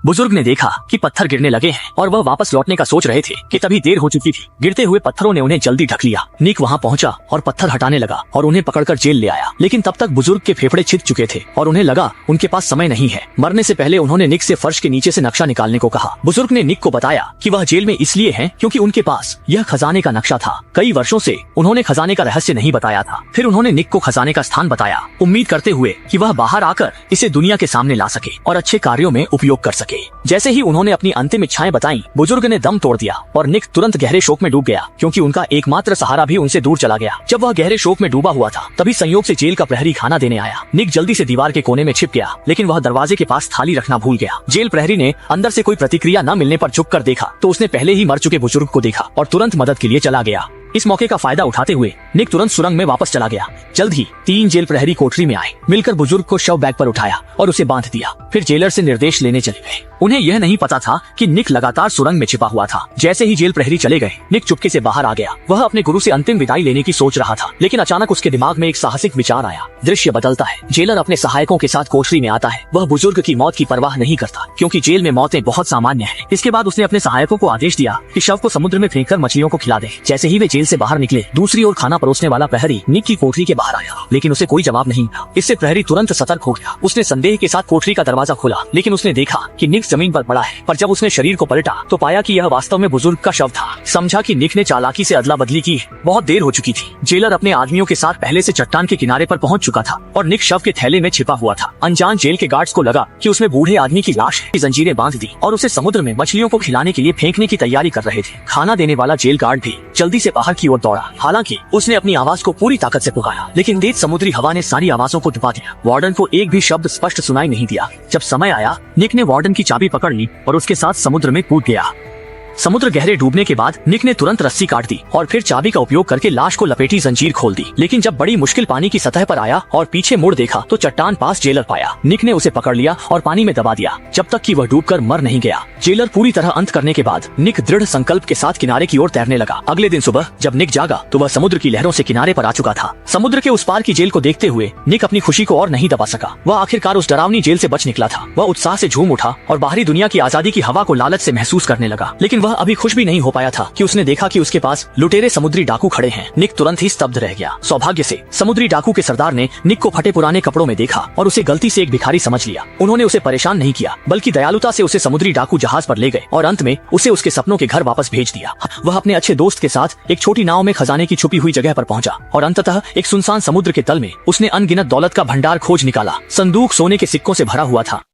बुजुर्ग ने देखा कि पत्थर गिरने लगे हैं और वह वापस लौटने का सोच रहे थे कि तभी देर हो चुकी थी। गिरते हुए पत्थरों ने उन्हें जल्दी ढक लिया। निक वहाँ पहुँचा और पत्थर हटाने लगा और उन्हें पकड़कर जेल ले आया। लेकिन तब तक बुजुर्ग के फेफड़े छिद चुके थे और उन्हें लगा उनके पास समय नहीं है। मरने से पहले उन्होंने निक से फर्श के नीचे से नक्शा निकालने को कहा। बुजुर्ग ने निक को बताया कि वह जेल में इसलिए है क्योंकि उनके पास यह खजाने का नक्शा था। कई वर्षों से उन्होंने खजाने का रहस्य नहीं बताया था। फिर उन्होंने निक को खजाने का स्थान बताया, उम्मीद करते हुए कि वह बाहर आकर इसे दुनिया के सामने ला सके और अच्छे कार्यों में उपयोग कर सके। जैसे ही उन्होंने अपनी अंतिम इच्छाएं बताईं, बुजुर्ग ने दम तोड़ दिया और निक तुरंत गहरे शोक में डूब गया क्योंकि उनका एकमात्र सहारा भी उनसे दूर चला गया। जब वह गहरे शोक में डूबा हुआ था तभी संयोग से जेल का प्रहरी खाना देने आया। निक जल्दी से दीवार के कोने में छिप गया, लेकिन वह दरवाजे के पास थाली रखना भूल गया। जेल प्रहरी ने अंदर से कोई प्रतिक्रिया न मिलने पर झुक कर देखा तो उसने पहले ही मर चुके बुजुर्ग को देखा और तुरंत मदद के लिए चला गया। इस मौके का फायदा उठाते हुए निक तुरंत सुरंग में वापस चला गया। जल्द ही 3 जेल प्रहरी कोठरी में आए, मिलकर बुजुर्ग को शव बैग पर उठाया और उसे बांध दिया। फिर जेलर से निर्देश लेने चले गए। उन्हें यह नहीं पता था कि निक लगातार सुरंग में छिपा हुआ था। जैसे ही जेल प्रहरी चले गए, निक चुपके से बाहर आ गया। वह अपने गुरु से अंतिम विदाई लेने की सोच रहा था, लेकिन अचानक उसके दिमाग में एक साहसिक विचार आया। दृश्य बदलता है। जेलर अपने सहायकों के साथ कोठरी में आता है। वह बुजुर्ग की मौत की परवाह नहीं करता क्योंकि जेल में मौतें बहुत सामान्य है। इसके बाद उसने अपने सहायकों को आदेश दिया कि शव को समुद्र में फेंककर मछलियों को खिला दे। जैसे ही वे जेल से बाहर निकले, दूसरी ओर खाना परोसने वाला प्रहरी निक की कोठरी के बाहर आया, लेकिन उसे कोई जवाब नहीं था। इससे प्रहरी तुरंत सतर्क हो गया। उसने संदेह के साथ कोठरी का दरवाजा खोला, लेकिन उसने देखा कि निक जमीन पर पड़ा है। पर जब उसने शरीर को पलटा तो पाया कि यह वास्तव में बुजुर्ग का शव था। समझा कि निक ने चालाकी से अदला बदली की। बहुत देर हो चुकी थी। जेलर अपने आदमियों के साथ पहले से चट्टान के किनारे पर पहुंच चुका था और निक शव के थैले में छिपा हुआ था। अनजान जेल के गार्ड्स को लगा कि उसमें बूढ़े आदमी की लाश है। जंजीरें बांध दी और उसे समुद्र में मछलियों को खिलाने के लिए फेंकने की तैयारी कर रहे थे। खाना देने वाला जेल गार्ड भी जल्दी से बाहर की ओर दौड़ा। हालांकि उसने अपनी आवाज को पूरी ताकत से पुकारा, लेकिन तेज समुद्री हवा ने सारी आवाजों को दबा दिया। वार्डन को एक भी शब्द स्पष्ट सुनाई नहीं दिया। जब समय आया, निक ने वार्डन की चाबी पकड़ ली और उसके साथ समुद्र में कूद गया। समुद्र गहरे डूबने के बाद निक ने तुरंत रस्सी काट दी और फिर चाबी का उपयोग करके लाश को लपेटी जंजीर खोल दी। लेकिन जब बड़ी मुश्किल पानी की सतह पर आया और पीछे मुड़ देखा तो चट्टान पास जेलर पाया। निक ने उसे पकड़ लिया और पानी में दबा दिया जब तक कि वह डूबकर मर नहीं गया। जेलर पूरी तरह अंत करने के बाद निक दृढ़ संकल्प के साथ किनारे की ओर तैरने लगा। अगले दिन सुबह जब निक जागा तो वह समुद्र की लहरों से किनारे पर आ चुका था। समुद्र के उस पार की जेल को देखते हुए निक अपनी खुशी को और नहीं दबा सका। वह आखिरकार उस डरावनी जेल से बच निकला था। वह उत्साह से झूम उठा और बाहरी दुनिया की आजादी की हवा को लालच से महसूस करने लगा। लेकिन वह अभी खुश भी नहीं हो पाया था कि उसने देखा कि उसके पास लुटेरे समुद्री डाकू खड़े हैं। निक तुरंत ही स्तब्ध रह गया। सौभाग्य से समुद्री डाकू के सरदार ने निक को फटे पुराने कपड़ों में देखा और उसे गलती से एक भिखारी समझ लिया। उन्होंने उसे परेशान नहीं किया, बल्कि दयालुता से उसे समुद्री डाकू जहाज पर ले गए और अंत में उसे उसके सपनों के घर वापस भेज दिया। वह अपने अच्छे दोस्त के साथ एक छोटी नाव में खजाने की छुपी हुई जगह पर पहुंचा और अंततः एक सुनसान समुद्र के तल में उसने अनगिनत दौलत का भंडार खोज निकाला। संदूक सोने के सिक्कों से भरा हुआ था।